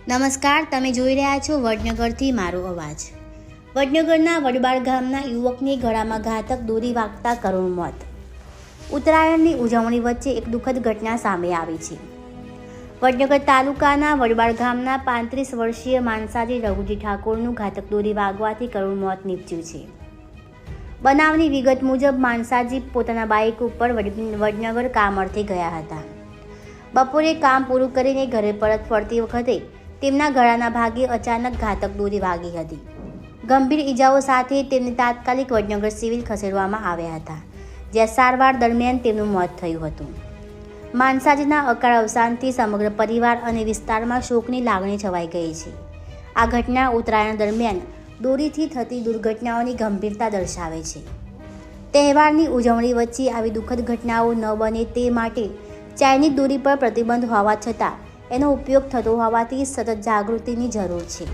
નમસ્કાર, તમે જોઈ રહ્યા છો વડનગરથી મારો અવાજ। વડનગરના વડબાળ ગામના યુવકની ગળામાં ઘાતક દોરી વાગતા કરુણ મોત। ઉત્તરાયણની ઉજવણી વચ્ચે એક દુઃખદ ઘટના સામે આવી છે। વડનગર તાલુકાના વડબાળ ગામના 35 વર્ષીય માનસાજી રઘુજી ઠાકોરનું ઘાતક દોરી વાગવાથી કરુણ મોત નીપજ્યું છે। બનાવની વિગત મુજબ માનસાજી પોતાના બાઇક ઉપર વડનગર કામ અર્થે ગયા હતા। બપોરે કામ પૂરું કરીને ઘરે પરત ફરતી વખતે તેમના ગળાના ભાગે અચાનક ઘાતક દોરી વાગી હતી। ગંભીર ઈજાઓ સાથે તેમને તાત્કાલિક વડનગર સિવિલ ખસેડવામાં આવ્યા હતા, જ્યાં સારવાર દરમિયાન તેમનું મોત થયું હતું। માનસાજીના અકાળ અવસાનથી સમગ્ર પરિવાર અને વિસ્તારમાં શોકની લાગણી છવાઈ ગઈ છે। આ ઘટના ઉત્તરાયણ દરમિયાન દોરીથી થતી દુર્ઘટનાઓની ગંભીરતા દર્શાવે છે। તહેવારની ઉજવણી વચ્ચે આવી દુઃખદ ઘટનાઓ ન બને તે માટે ચાઇનીઝ દોરી પર પ્રતિબંધ હોવા છતાં એનો ઉપયોગ થતો હોવાથી સતત જાગૃતિની જરૂર છે।